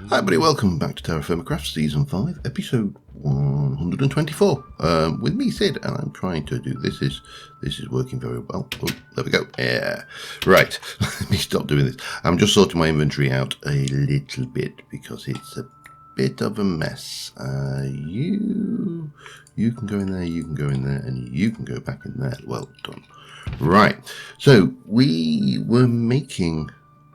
Hi everybody, welcome back to TerraFirmaCraft Season 5, Episode 124. With me, Sid, and I'm trying to do this is working very well. Oh, there we go. Yeah. Right. Let me stop doing this. I'm just sorting my inventory out a little bit because it's a bit of a mess. You can go in there, you can go in there, and you can go back in there. Well done. Right. So we were making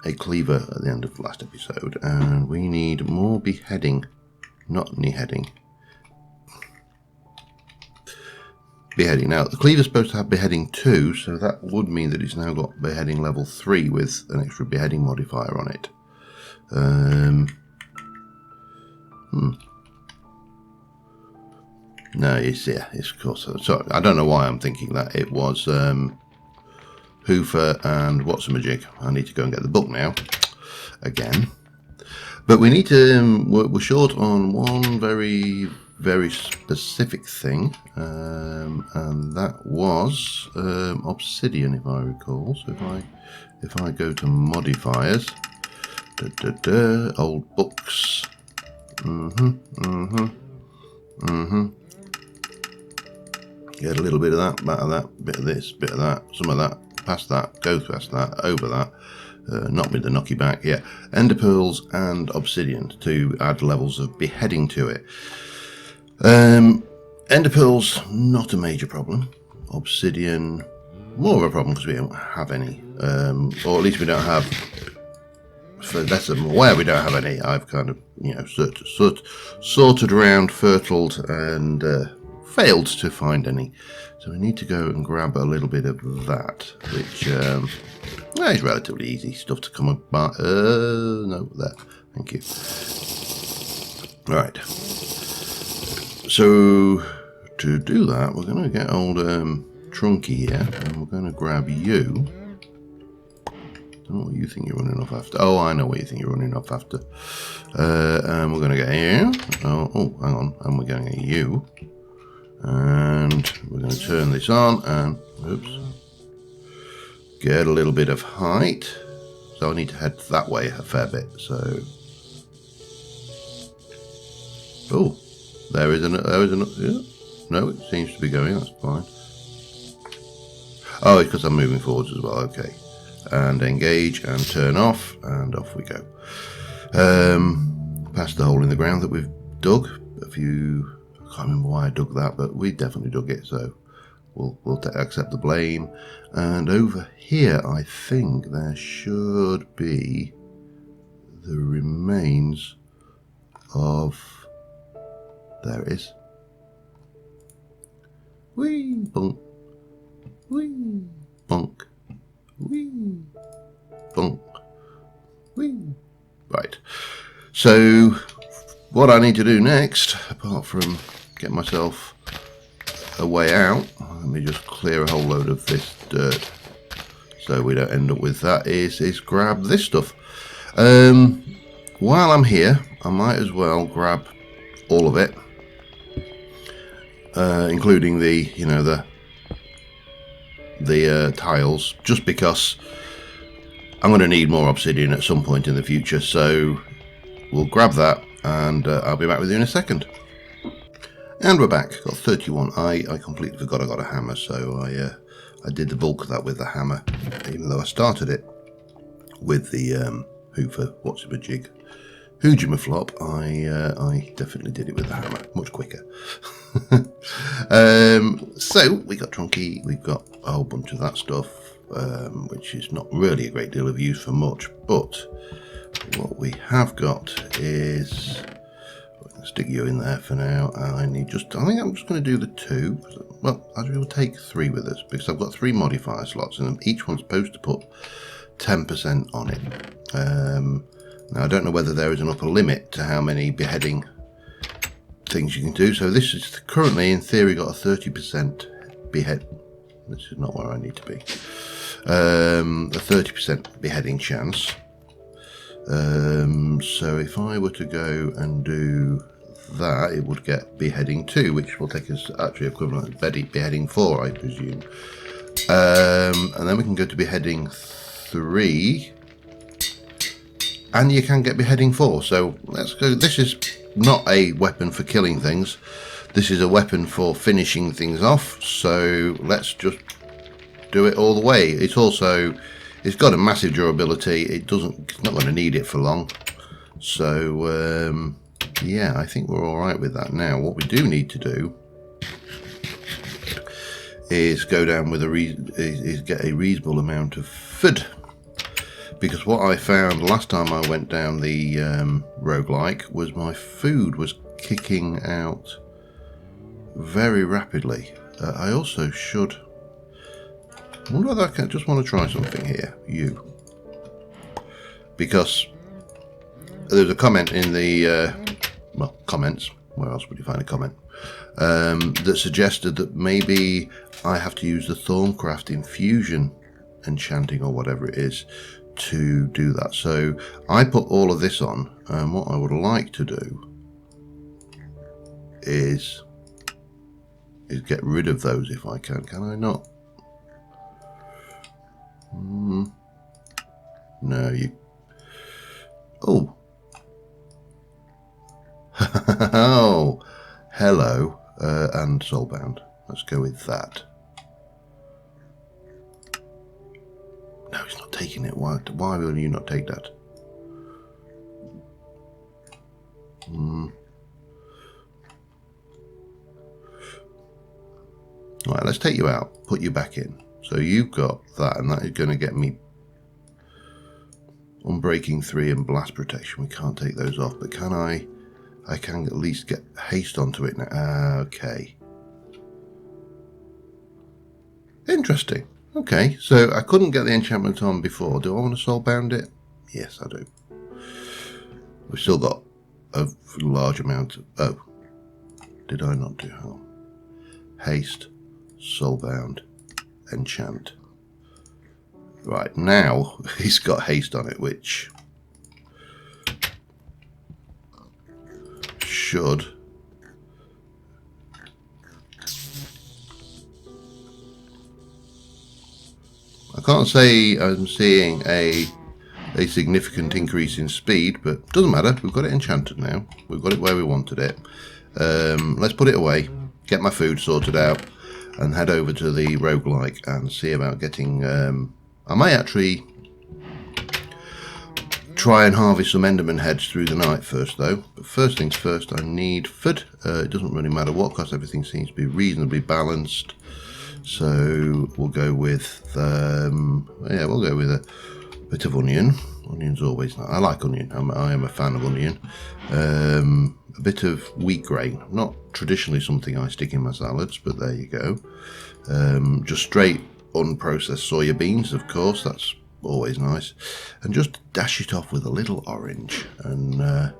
a cleaver at the end of the last episode, and we need more beheading, not beheading. Now the cleaver's supposed to have beheading 2, so that would mean that it's now got beheading level 3 with an extra beheading modifier on it. No, it's of course. So I don't know why I'm thinking that. It was Hoofer and Whatsamajig. I need to go and get the book now, again. But we need to, we're short on one very, very specific thing, and that was obsidian, if I recall. So if I go to modifiers, old books, get a little bit of that, bit of this, bit of that, some of that. Past that, go past that, over that, not with the knocky back, yeah. Ender pearls and obsidian to add levels of beheading to it. Ender pearls, not a major problem. Obsidian, more of a problem because we don't have any, or at least we don't have, for that's where we don't have any. I've kind of, sorted around, fertiled, and failed to find any. So we need to go and grab a little bit of that, which is relatively easy stuff to come up. No, there. Thank you. Right. So to do that, we're going to get old Trunky here, and we're going to grab you. I don't know what you think you're running off after. Oh, I know what you think you're running off after. And we're going to get you. Oh, hang on. And we're going to get you. And we're going to turn this on and get a little bit of height. So I need to head that way a fair bit. So, oh, there is yeah. No, it seems to be going. That's fine. Oh, it's because I'm moving forwards as well. Okay, and engage and turn off, and off we go. Past the hole in the ground that we've dug. I can't remember why I dug that, but we definitely dug it, so we'll accept the blame. And over here, I think there should be the remains of... There it is. Whee! Bonk. Whee! Bonk. Whee! Bonk. Whee! Right. So, what I need to do next, apart from get myself a way out, let me just clear a whole load of this dirt so we don't end up with that, is grab this stuff. While I'm here, I might as well grab all of it, including the tiles, just because I'm going to need more obsidian at some point in the future, so we'll grab that, and I'll be back with you in a second. And we're back. Got 31. I completely forgot I got a hammer, so I did the bulk of that with the hammer, even though I started it with the Hoover Whatsamajig Hoojimaflop. I definitely did it with the hammer, much quicker. So we got Trunky, we've got a whole bunch of that stuff, which is not really a great deal of use for much, but what we have got is, stick you in there for now. I think I'm just going to do the 2. Well, I will take 3 with us because I've got 3 modifier slots in them. Each one's supposed to put 10% on it. Now I don't know whether there is an upper limit to how many beheading things you can do. So this is currently, in theory, got a 30% behead. This is not where I need to be. A 30% beheading chance. So if I were to go and do that, it would get beheading 2, which will take us actually equivalent to beheading 4, I presume. And then we can go to beheading 3, and you can get beheading 4. So let's go. This is not a weapon for killing things. This is a weapon for finishing things off. So let's just do it all the way. It's got a massive durability. It's not going to need it for long. So yeah, I think we're all right with that. Now, what we do need to do is go down with get a reasonable amount of food, because what I found last time I went down the roguelike was my food was kicking out very rapidly. I also should. I wonder whether I just want to try something here. Because there's a comment in the well, comments. Where else would you find a comment? That suggested that maybe I have to use the Thorncraft infusion enchanting or whatever it is to do that. So I put all of this on, and what I would like to do is get rid of those if I can. Can I not? No, you. Oh. Oh, hello. And soulbound. Let's go with that. No, it's not taking it. Why will you not take that? Right, let's take you out. Put you back in. So you've got that, and that is going to get me Unbreaking 3 and Blast Protection. We can't take those off, but can I can at least get haste onto it now. Okay. Interesting. Okay, so I couldn't get the enchantment on before. Do I want to soulbound it? Yes, I do. We've still got a large amount of... Oh. Did I not do how? Haste, soulbound, enchant. Right, now he's got haste on it, which should I can't say I'm seeing a significant increase in speed, but doesn't matter. We've got it enchanted now. We've got it where we wanted it. Let's put it away, get my food sorted out, and head over to the roguelike and see about getting... I might actually try and harvest some Enderman heads through the night first, though. But first things first, I need food. It doesn't really matter what, because everything seems to be reasonably balanced. So we'll go with we'll go with a bit of onion. Onion's always nice. I like onion. I am a fan of onion. A bit of wheat grain. Not traditionally something I stick in my salads, but there you go. Just straight unprocessed soya beans, of course. That's always nice. And just dash it off with a little orange, and that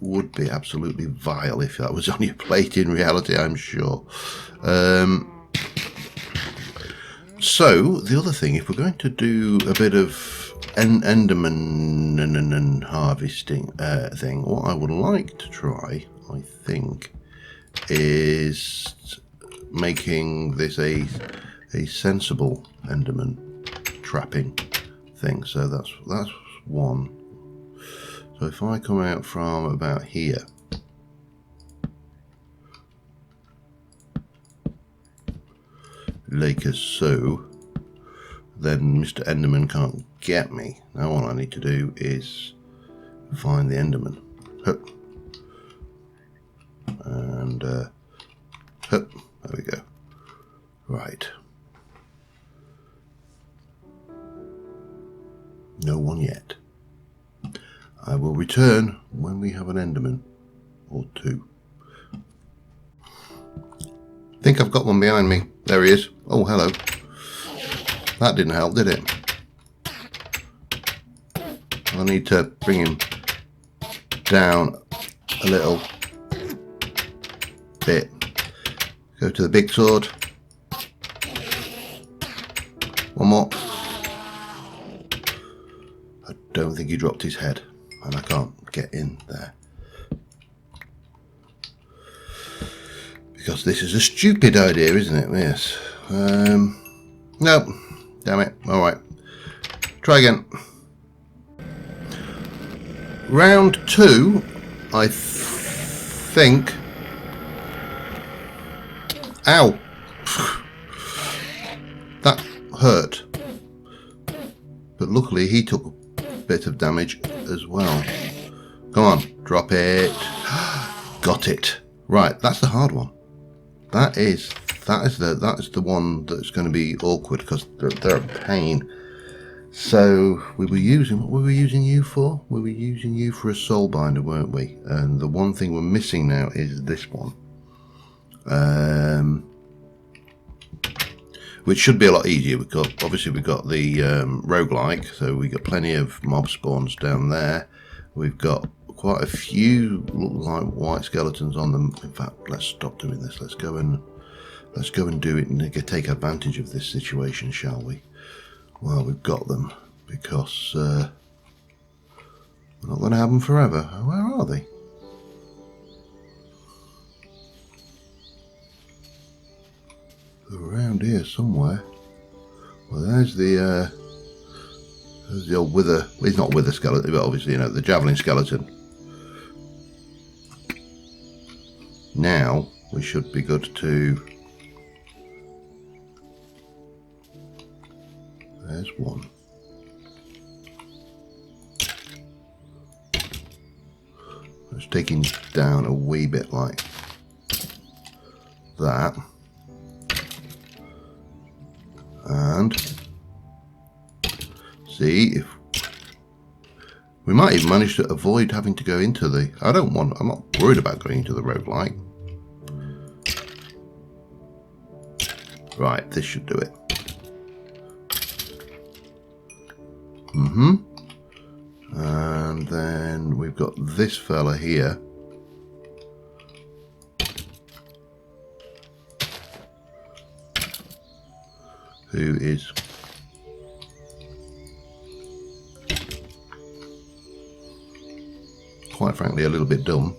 would be absolutely vile if that was on your plate in reality, I'm sure. So the other thing, if we're going to do a bit of Enderman harvesting thing, what I would like to try, I think, is making this a sensible Enderman trapping thing. So that's one. So if I come out from about here, like so, then Mr. Enderman can't get me. Now all I need to do is find the Enderman. Hup. And hup. There we go. Right. No one yet. I will return when we have an Enderman or two. I think I've got one behind me. There he is. Oh, hello. That didn't help, did it? I need to bring him down a little bit. Go to the big sword. One more. I don't think he dropped his head, and I can't get in there. Because this is a stupid idea, isn't it? Yes. No. Damn it. Alright. Try again. Round 2, I think. Ow! That hurt. But luckily he took a bit of damage as well. Come on, drop it. Got it. Right, that's the hard one. That is the one that's going to be awkward because they're a pain. So what were we using you for? We were using you for a soul binder, weren't we? And the one thing we're missing now is this one. Which should be a lot easier because obviously we've got the roguelike, so we've got plenty of mob spawns down there. We've got quite a few look like white skeletons on them. In fact, let's stop doing this. Let's go and do it and take advantage of this situation, shall we? Well, we've got them because we're not going to have them forever. Where are they? They're around here somewhere. Well, there's the old wither. Well, he's not wither skeleton, but obviously, you know, the javelin skeleton. Now we should be good to. There's one. Let's take him down a wee bit like that. And see if we might even manage to avoid having to go into the. I'm not worried about going into the roguelike. Right, this should do it. And then we've got this fella here. Who is quite frankly a little bit dumb.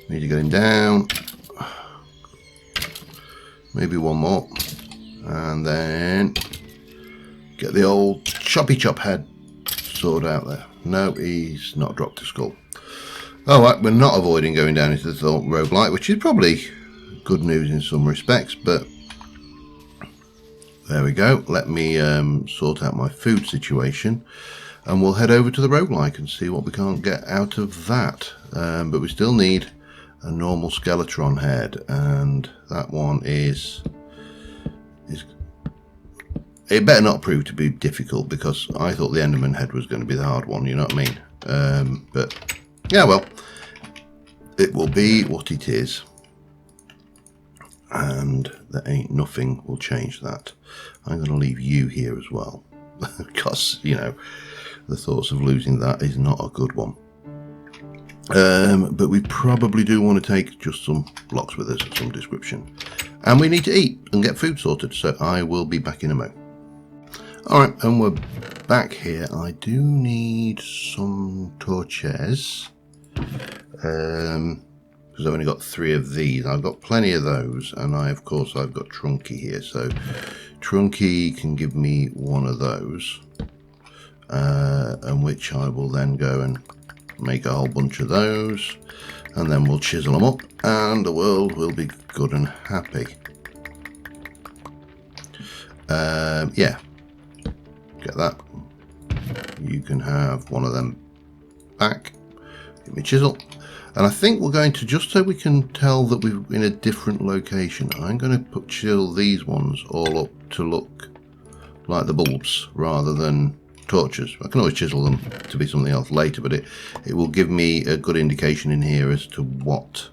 Need to get him down. Maybe one more. And then get the old choppy chop head sword out there. No, he's not dropped a skull. Alright, we're not avoiding going down into the roguelike, which is probably good news in some respects, but there we go. Let me sort out my food situation and we'll head over to the roguelike and see what we can't get out of that. But we still need a normal Skeletron head, and that one is it better not prove to be difficult, because I thought the Enderman head was going to be the hard one, you know what I mean? But yeah, well, it will be what it is, and there ain't nothing will change that. I'm going to leave you here as well, because, you know, the thoughts of losing that is not a good one. But we probably do want to take just some blocks with us of some description, and we need to eat and get food sorted, so I will be back in a moment. Alright, and we're back here. I do need some torches, because I've only got 3 of these. I've got plenty of those, and of course I've got Trunky here, so Trunky can give me one of those, and which I will then go and make a whole bunch of those, and then we'll chisel them up and the world will be good and happy. Yeah, get that. You can have one of them back. Give me a chisel, and I think we're going to, just so we can tell that we're in a different location, I'm going to chisel these ones all up to look like the bulbs rather than torches. I can always chisel them to be something else later, but it will give me a good indication in here as to what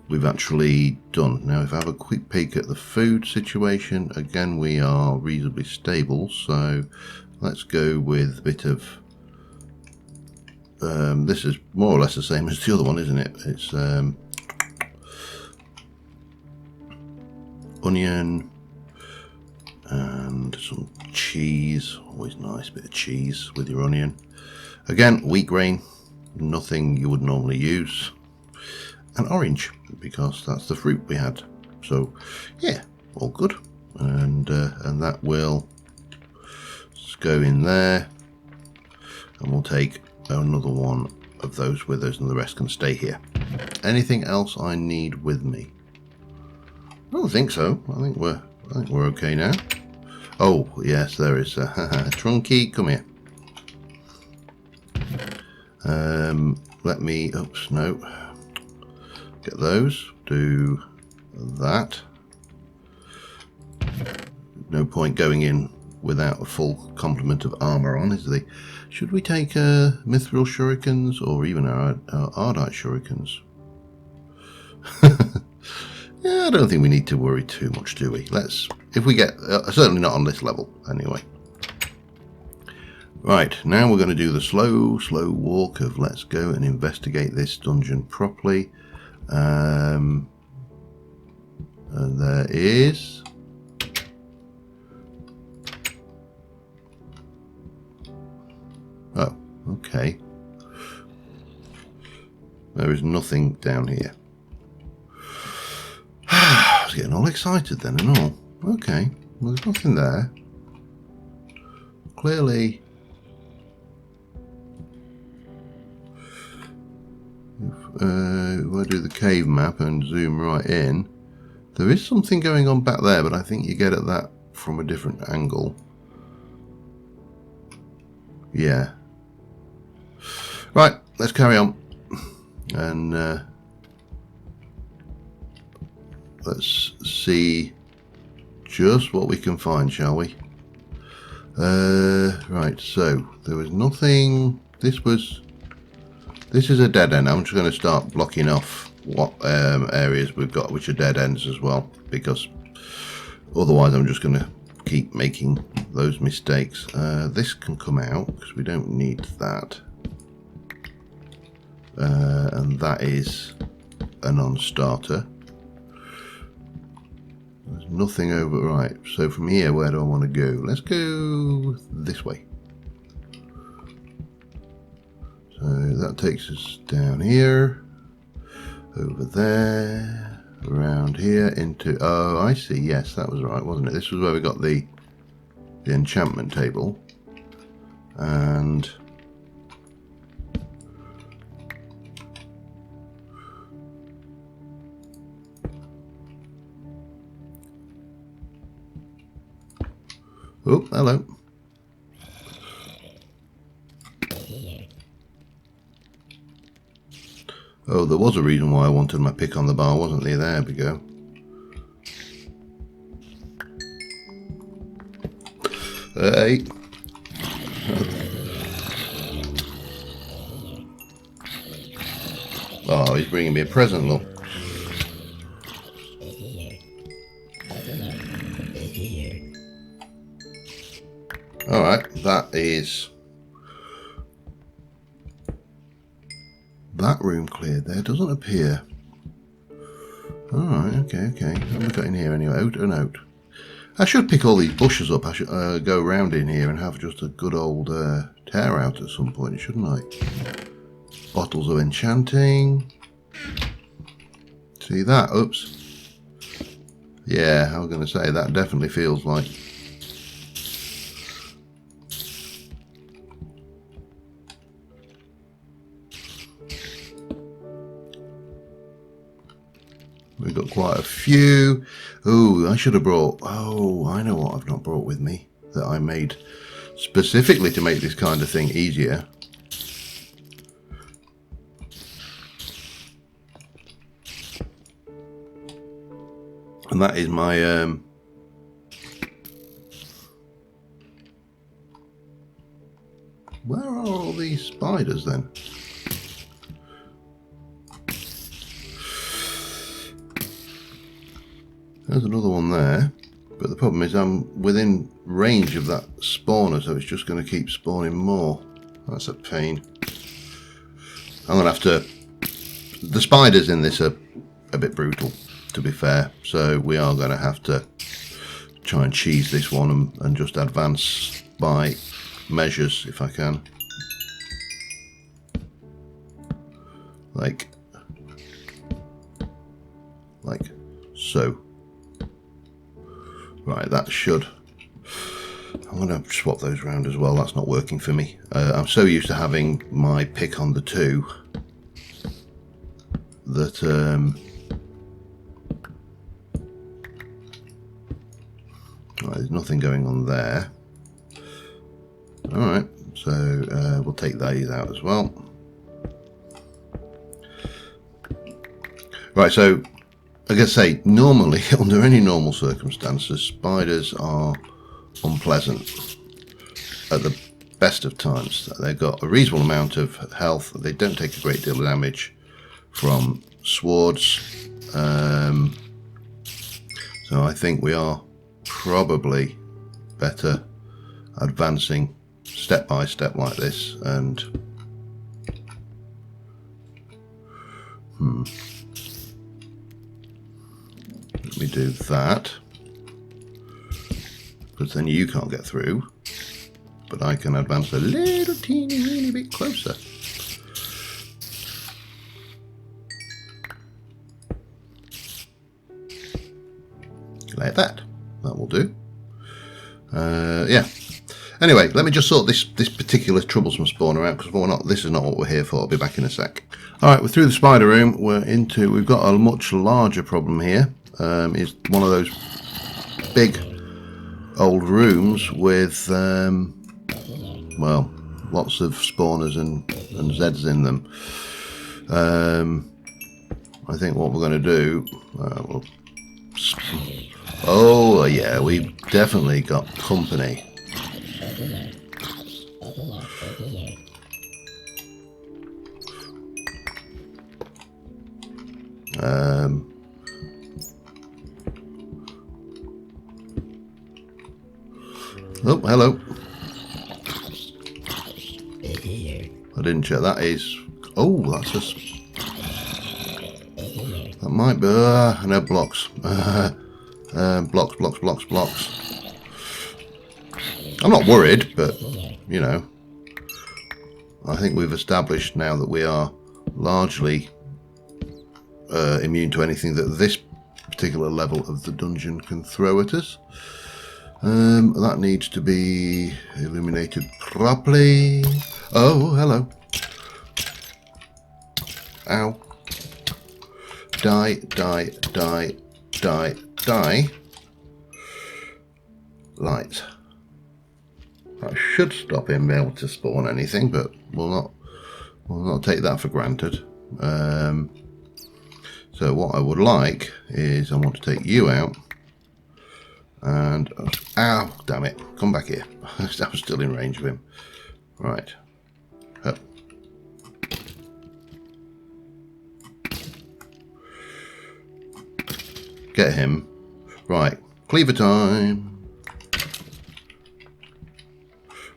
we've actually done. Now, if I have a quick peek at the food situation, again we are reasonably stable, so let's go with a bit of this is more or less the same as the other one, isn't it? It's onion and some cheese. Always nice, bit of cheese with your onion. Again, wheat grain, nothing you would normally use. And orange, because that's the fruit we had. So yeah, all good. And that will just go in there, and we'll take another one of those with us, and the rest can stay here. Anything else I need with me? I don't think so. I think we're okay now. Oh yes, there is Trunky, come here. Let me, oops, no, get those, do that. No point going in without a full complement of armor on, is there? Should we take mithril shurikens or even our ardite shurikens? Yeah, I don't think we need to worry too much, do we? Let's, if we get, certainly not on this level anyway. Right, now we're going to do the slow walk of let's go and investigate this dungeon properly. And there is... Oh, okay. There is nothing down here. I was getting all excited then and all. Okay, well, there's nothing there. Clearly... if I do the cave map and zoom right in, there is something going on back there, but I think you get at that from a different angle. Yeah. Right, let's carry on. And let's see just what we can find, shall we? Right, so there was nothing. This is a dead end. I'm just going to start blocking off what areas we've got which are dead ends as well, because otherwise I'm just going to keep making those mistakes. This can come out because we don't need that. And that is a non-starter. There's nothing over, right, so from here where do I want to go? Let's go this way. So that takes us down here, over there, around here, into, oh I see, yes that was right, wasn't it? This was where we got the enchantment table. And oh, hello. Oh, there was a reason why I wanted my pick on the bar, wasn't there? There we go. Hey. Oh, he's bringing me a present, look. Alright, that is... that room cleared there, doesn't appear. Alright, okay. What have we got in here anyway? Out and out. I should pick all these bushes up. I should go around in here and have just a good old tear out at some point, shouldn't I? Bottles of enchanting. See that? Oops. Yeah, I was going to say that definitely feels like... we've got quite a few. Oh, I should have brought... oh, I know what I've not brought with me that I made specifically to make this kind of thing easier. And that is my... where are all these spiders then? There's another one there, but the problem is I'm within range of that spawner, so it's just going to keep spawning more. That's a pain. I'm going to have to... the spiders in this are a bit brutal, to be fair, so we are going to have to try and cheese this one and just advance by measures if I can. like so. Right, that should. I'm going to swap those around as well. That's not working for me. I'm so used to having my pick on the two that right, there's nothing going on there. Alright, so we'll take these out as well. Right, so like I say, normally, under any normal circumstances, spiders are unpleasant at the best of times. They've got a reasonable amount of health. They don't take a great deal of damage from swords. So I think we are probably better advancing step by step like this. And let me do that, because then you can't get through, but I can advance a little teeny bit closer. Like that. That will do. Yeah. Anyway, let me just sort this particular troublesome spawner out, because this is not what we're here for. I'll be back in a sec. Alright, we're through the spider room. We've got a much larger problem here. Is one of those big old rooms with well, lots of spawners and Zeds in them. I think what we're going to do, oh yeah, we've definitely got company. Oh, hello. I didn't check. That is. Oh, that's just. That might be. No, blocks. Blocks. I'm not worried, but you know, I think we've established now that we are largely immune to anything that this particular level of the dungeon can throw at us. That needs to be illuminated properly. Oh, hello. Ow. Die. Right. That should stop him being able to spawn anything, but we'll not take that for granted. So what I would like is I want to take you out. And ow, damn it, come back here. I was still in range of him. Right. Up. Get him. Right, cleaver time.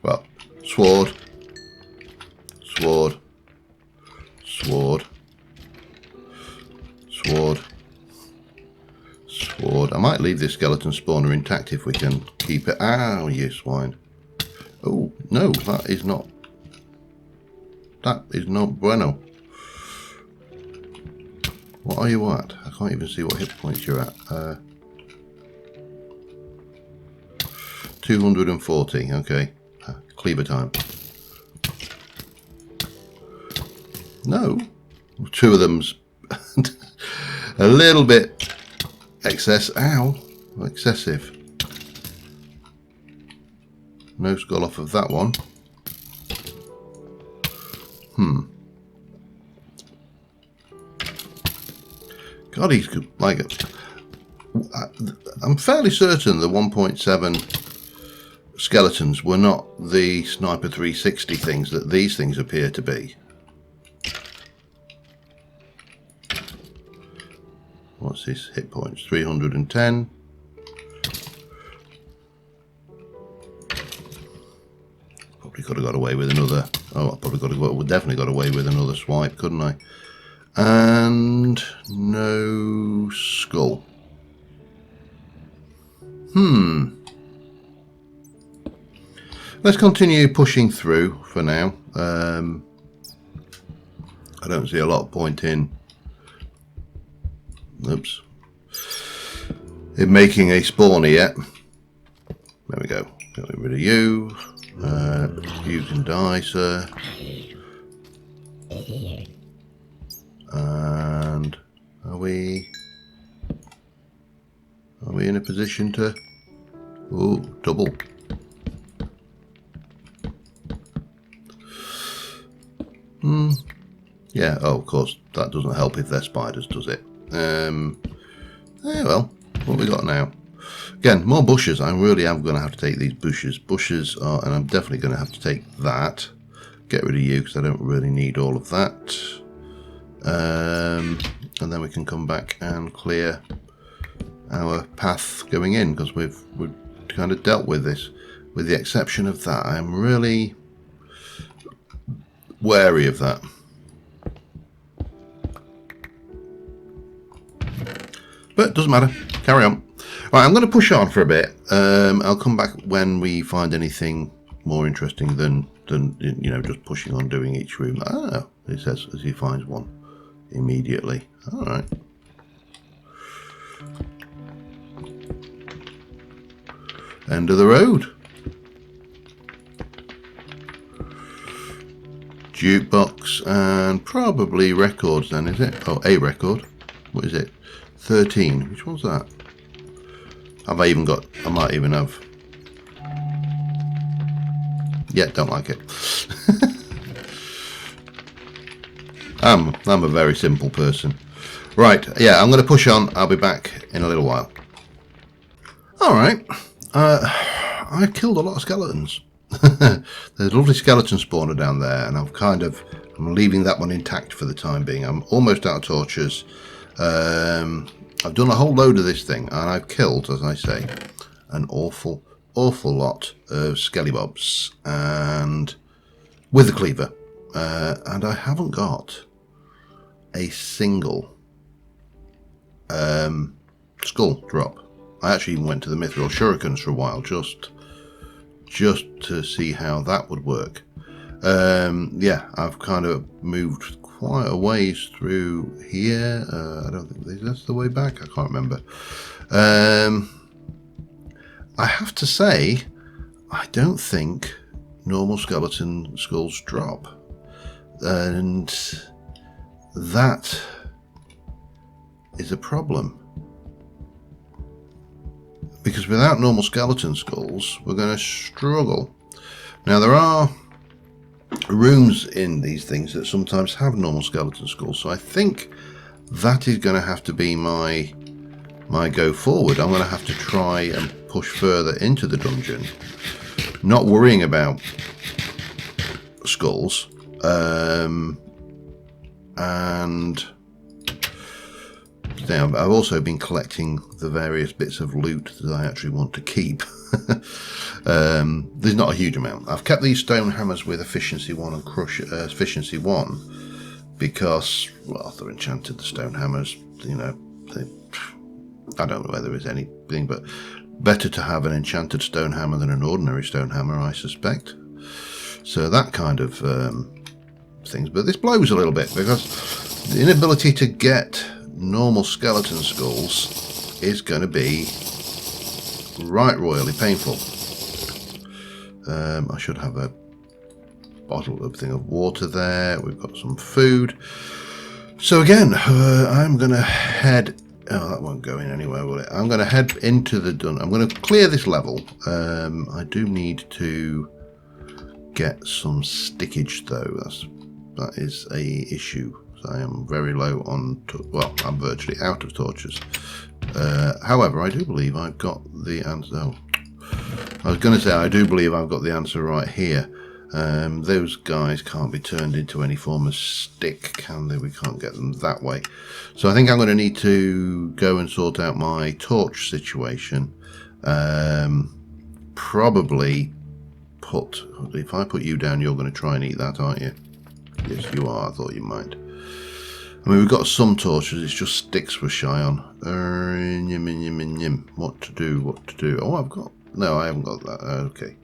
Well, sword. I might leave this skeleton spawner intact if we can keep it. Ow, you swine. Oh, no, that is not bueno. What are you at? I can't even see what hit points you're at. 240, okay. Cleaver time. No. Two of them's a little bit excessive. No skull off of that one. God, he's like, I'm fairly certain the 1.7 skeletons were not the Sniper 360 things that these things appear to be. What's his hit points? 310. Probably could have got away with another. Oh, I definitely got away with another swipe, couldn't I? And no skull. Let's continue pushing through for now. I don't see a lot of point in making a spawner yet. There we go. Get rid of you. You can die, sir. And are we in a position to... Ooh, double. Yeah, oh, of course, that doesn't help if they're spiders, does it? Yeah, well, what we got now? Again, more bushes. I really am going to have to take these bushes. Bushes are, and I'm definitely going to have to take that. Get rid of you, because I don't really need all of that. And then we can come back and clear our path going in, because we've kind of dealt with this. With the exception of that, I'm really wary of that. But it doesn't matter. Carry on. Right, I'm going to push on for a bit. I'll come back when we find anything more interesting than you know, just pushing on doing each room. I don't know. It says as he finds one immediately. All right. End of the road. Jukebox and probably records then, is it? Oh, a record. What is it? 13. Which one's that? Have I even got... I might even have... Yeah, don't like it. I'm a very simple person. Right, yeah, I'm going to push on. I'll be back in a little while. Alright. I killed a lot of skeletons. There's a lovely skeleton spawner down there, and I'm leaving that one intact for the time being. I'm almost out of torches. I've done a whole load of this thing, and I've killed, as I say, an awful lot of Skeli bobs, and with the cleaver, and I haven't got a single skull drop. I actually went to the mithril shurikens for a while, just to see how that would work. Yeah, I've kind of moved quite a ways through here. I don't think that's the way back. I can't remember. I have to say, I don't think normal skeleton skulls drop, and that is a problem. Because without normal skeleton skulls, we're going to struggle. Now, there are rooms in these things that sometimes have normal skeleton skulls, so I think that is going to have to be my go forward. I'm going to have to try and push further into the dungeon, not worrying about skulls, and I've also been collecting the various bits of loot that I actually want to keep. There's not a huge amount. I've kept these stone hammers with efficiency 1 and efficiency 1 because, well, they're enchanted, the stone hammers, you know, I don't know whether there is anything, but better to have an enchanted stone hammer than an ordinary stone hammer, I suspect. So that kind of things. But this blows a little bit because the inability to get normal skeleton skulls is going to be right royally painful. I should have a bottle of thing of water there. We've got some food. So again, I'm going to head... Oh, that won't go in anywhere, will it? I'm going to head into the dungeon. I'm going to clear this level. I do need to get some stickage, though. That is a issue. So I am very low on... Well, I'm virtually out of torches. However, I do believe I've got the answer... Oh, I was going to say I do believe I've got the answer right here. Those guys can't be turned into any form of stick, can they? We can't get them that way. So I think I'm going to need to go and sort out my torch situation. Probably put... If I put you down, you're going to try and eat that, aren't you? Yes, you are. I thought you might. I mean, we've got some torches. It's just sticks we're shy on. What to do? Oh, I've got... No, I haven't got that. Okay.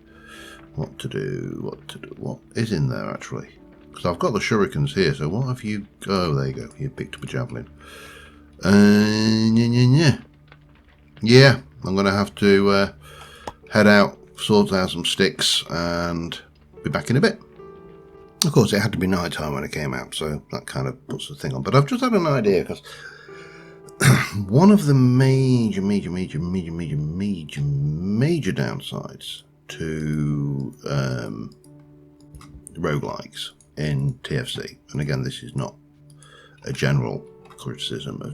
What to do? What is in there, actually? Because I've got the shurikens here, so what have you... Oh, there you go. You picked up a javelin. Yeah, I'm going to have to head out, sort out some sticks, and be back in a bit. Of course, it had to be night time when it came out, so that kind of puts the thing on. But I've just had an idea, because one of the major downsides to roguelikes in TFC, and again, this is not a general criticism of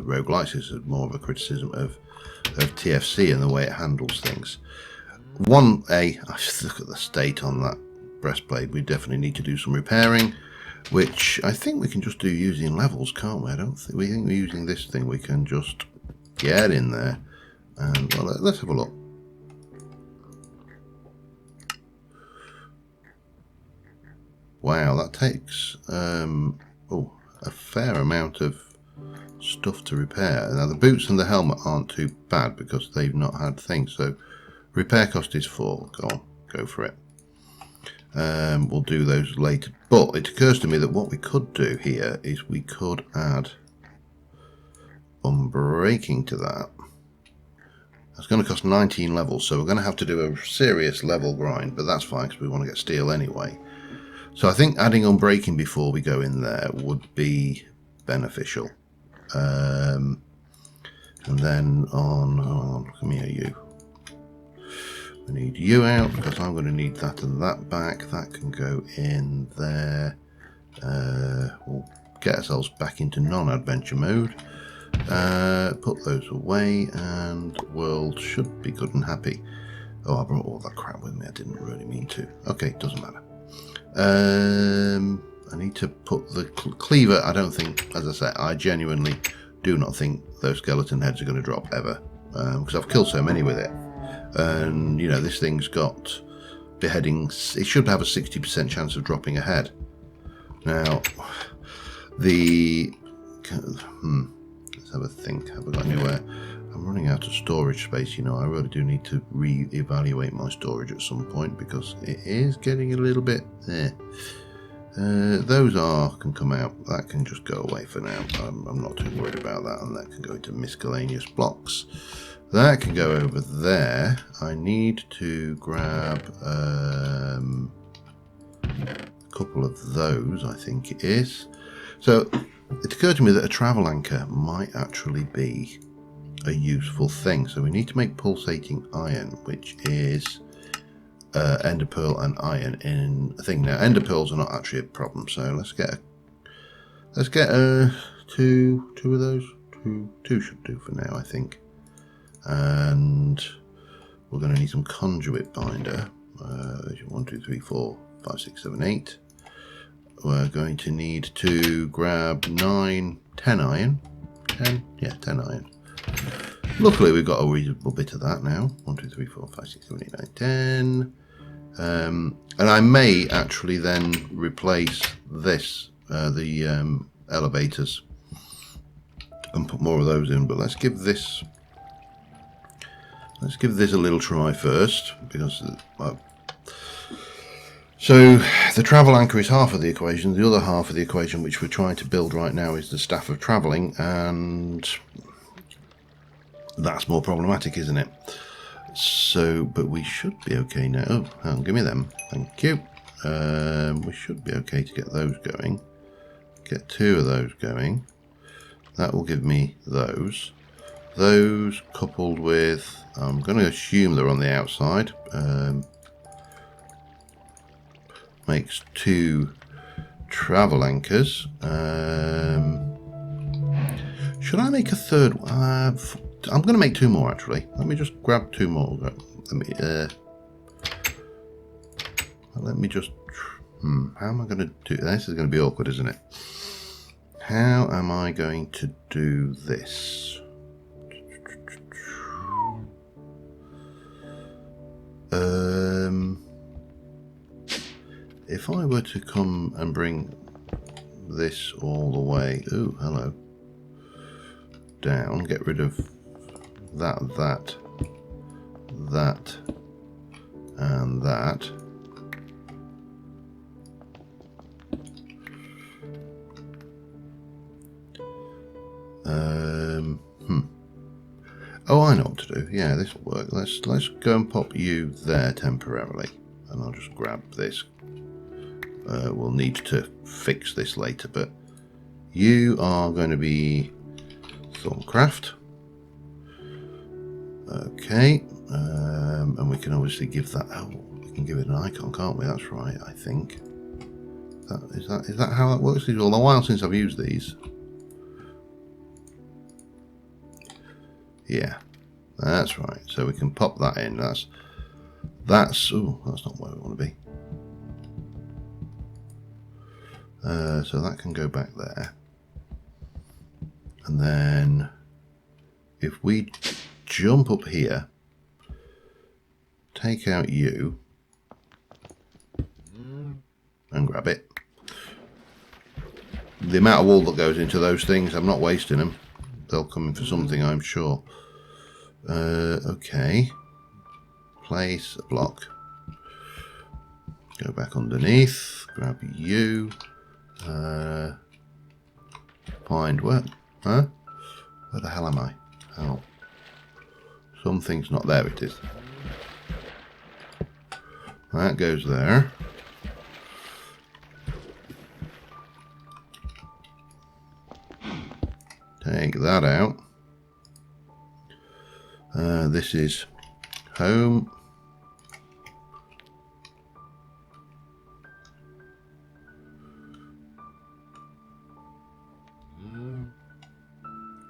roguelikes, this is more of a criticism of TFC and the way it handles things. I just look at the state on that breastplate. We definitely need to do some repairing, which I think we can just do using levels, can't we? We think we're using this thing, we can just get in there and, well, let's have a look. Wow, that takes a fair amount of stuff to repair. Now the boots and the helmet aren't too bad because they've not had things, so repair cost is 4. Go on, go for it. We'll do those later, but it occurs to me that what we could do here is we could add unbreaking to that. That's going to cost 19 levels, so we're going to have to do a serious level grind, but that's fine because we want to get steel anyway. So I think adding unbreaking before we go in there would be beneficial. And then on, come here, you. I need you out because I'm going to need that and that back. That can go in there. We'll get ourselves back into non-adventure mode. Put those away and world should be good and happy. Oh, I brought all that crap with me. I didn't really mean to. Okay, doesn't matter. I need to put the cleaver. I don't think, as I say, I genuinely do not think those skeleton heads are going to drop ever, because I've killed so many with it. And, you know, this thing's got beheadings. It should have a 60% chance of dropping a head. Now, let's have a think. Have I got anywhere? I'm running out of storage space, you know. I really do need to re-evaluate my storage at some point because it is getting a little bit there. Those can come out. That can just go away for now. I'm not too worried about that, and that can go into miscellaneous blocks. That can go over there. I need to grab a couple of those, I think it is. So it occurred to me that a travel anchor might actually be a useful thing. So we need to make pulsating iron, which is ender pearl and iron in a thing. Now ender pearls are not actually a problem, so let's get two of those. Two should do for now, I think. And we're going to need some conduit binder. 1, 2, 3, 4, 5, 6, 7, 8. We're going to need to grab 9, 10 iron. 10 iron. Luckily we've got a reasonable bit of that now. 1, 2, 3, 4, 5, 6, 7, 8, 9, 10. And I may actually then replace this, the elevators, and put more of those in. But let's give this a little try first, because so the travel anchor is half of the equation. The other half of the equation, which we're trying to build right now, is the staff of travelling, and that's more problematic, isn't it? So, but we should be okay now. Oh, hang on, give me them. Thank you. We should be okay to get those going. Get 2 of those going. That will give me those. Those coupled with, I'm going to assume they're on the outside. Makes 2 travel anchors. Should I make a third one? I'm going to make 2 more actually. Let me just grab 2 more. Let me just. How am I going to do this? Is going to be awkward, isn't it? How am I going to do this? If I were to come and bring this all the way, oh hello, down, get rid of that, and that. Oh, I know what to do. Yeah, this will work. Let's go and pop you there temporarily, and I'll just grab this. We'll need to fix this later, but you are going to be Thorncraft. Okay, and we can obviously give that. Oh, we can give it an icon, can't we? That's right. I think. Is that how that works? It's all a while since I've used these. Yeah, that's right. So we can pop that in. That's. Oh, that's not where we want to be. So that can go back there, and then if we jump up here, take out you, and grab it. The amount of wool that goes into those things, I'm not wasting them. They'll come in for something, I'm sure. Okay. Place a block. Go back underneath. Grab you. Find where? Huh? Where the hell am I? Oh. Something's not there. It is. That goes there. Take that out. This is home.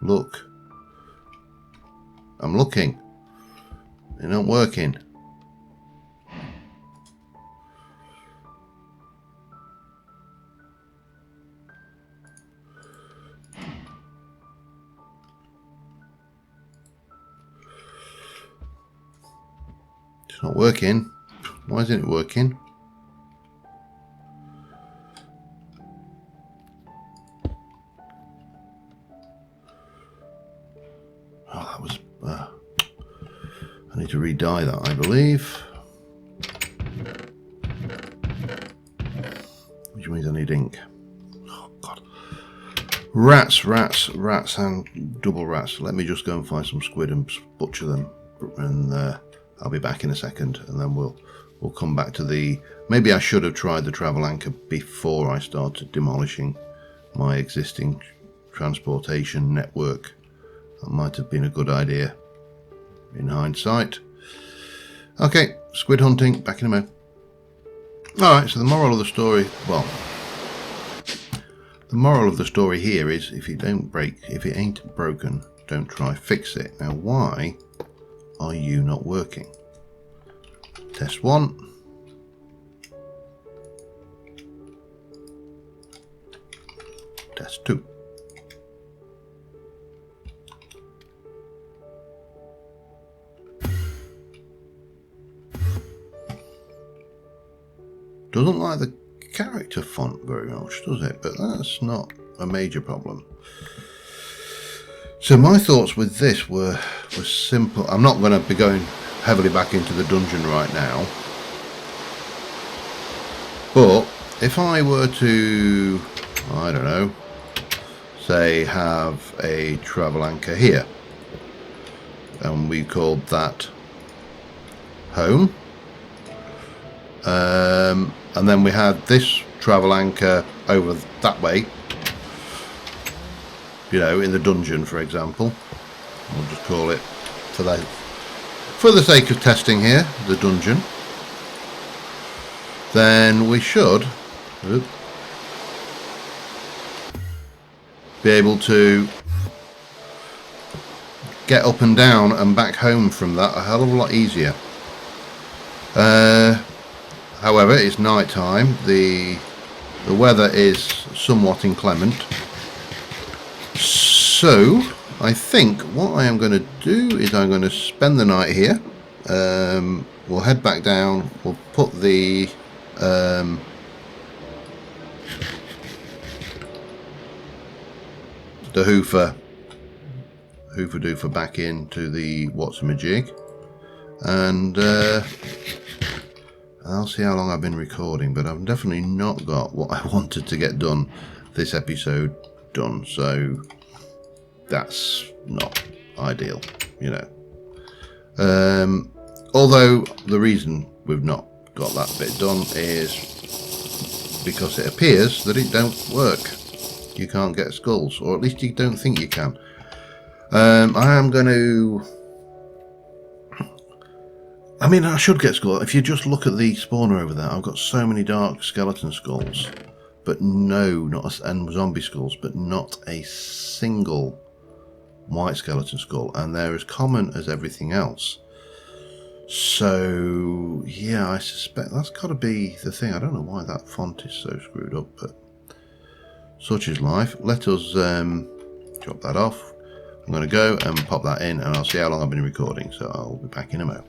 Look. I'm looking. They're not working. It's not working. Why isn't it working? Oh, that was... I need to re-dye that, I believe. Which means I need ink. Oh, God. Rats, and double rats. Let me just go and find some squid and butcher them. And I'll be back in a second, and then we'll come back to the... Maybe I should have tried the travel anchor before I started demolishing my existing transportation network. That might have been a good idea in hindsight. Okay, squid hunting, back in a moment. Alright, so the moral of the story, well, the moral of the story here is if it ain't broken, don't try fix it. Now, why are you not working? Test 1. Test 2. Doesn't like the character font very much, does it? But that's not a major problem. So my thoughts with this were simple. I'm not going to be going heavily back into the dungeon right now. But if I were to, I don't know, say have a travel anchor here, and we called that home. And then we had this travel anchor over that way, you know, in the dungeon, for example. We'll just call it, for the sake of testing here, the dungeon. Then we should be able to get up and down and back home from that a hell of a lot easier. However, it's night time. The weather is somewhat inclement. So, I think what I am going to do is I'm going to spend the night here. We'll head back down. We'll put the hoofer doofer back into the what's-a-majig, and I'll see how long I've been recording, but I've definitely not got what I wanted to get done this episode done, so that's not ideal, you know. Although the reason we've not got that bit done is because it appears that it don't work. You can't get skulls, or at least you don't think you can. I am going to... I mean, I should get skulls. If you just look at the spawner over there, I've got so many dark skeleton skulls, but and zombie skulls, but not a single white skeleton skull, and they're as common as everything else. So yeah, I suspect that's got to be the thing. I don't know why that font is so screwed up, but such is life. Let us chop that off. I'm going to go and pop that in, and I'll see how long I've been recording, so I'll be back in a moment.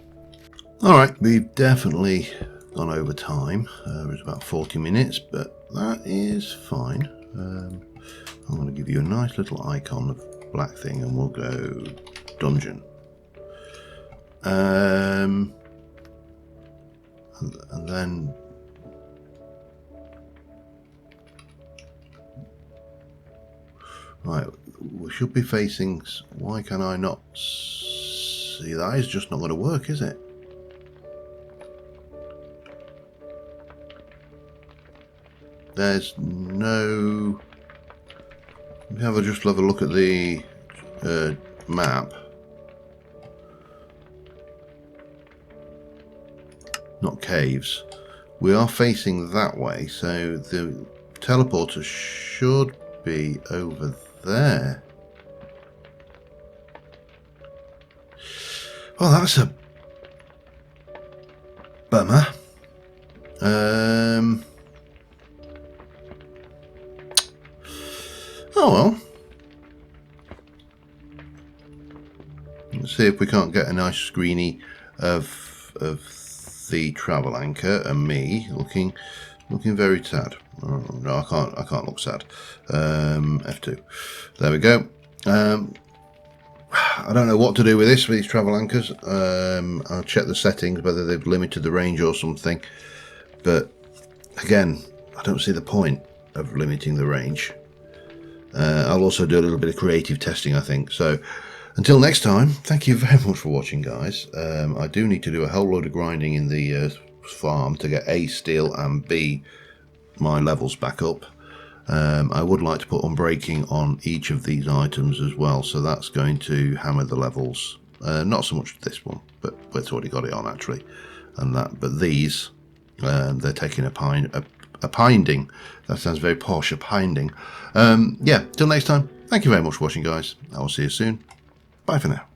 Alright, we've definitely gone over time. It's about 40 minutes, but that is fine. I'm going to give you a nice little icon of black thing, and we'll go dungeon. And then right, we should be facing... Why can I not see? That is just not going to work, is it? There's no... Just have a look at the map. Not caves. We are facing that way, so the teleporter should be over there. Well, that's a bummer. Oh well. Let's see if we can't get a nice screeny of the travel anchor and me looking very sad. Oh, no, I can't look sad. F2. There we go. I don't know what to do with these travel anchors. I'll check the settings, whether they've limited the range or something. But again, I don't see the point of limiting the range. I'll also do a little bit of creative testing, I think. So until next time, thank you very much for watching, guys. I do need to do a whole load of grinding in the farm to get A, steel, and B, my levels back up. I would like to put unbreaking on each of these items as well, so that's going to hammer the levels. Not so much this one, but it's already got it on actually. And that, but these, they're taking a pinding. That sounds very posh, a pinding. Yeah, till next time, thank you very much for watching, guys. I will see you soon. Bye for now.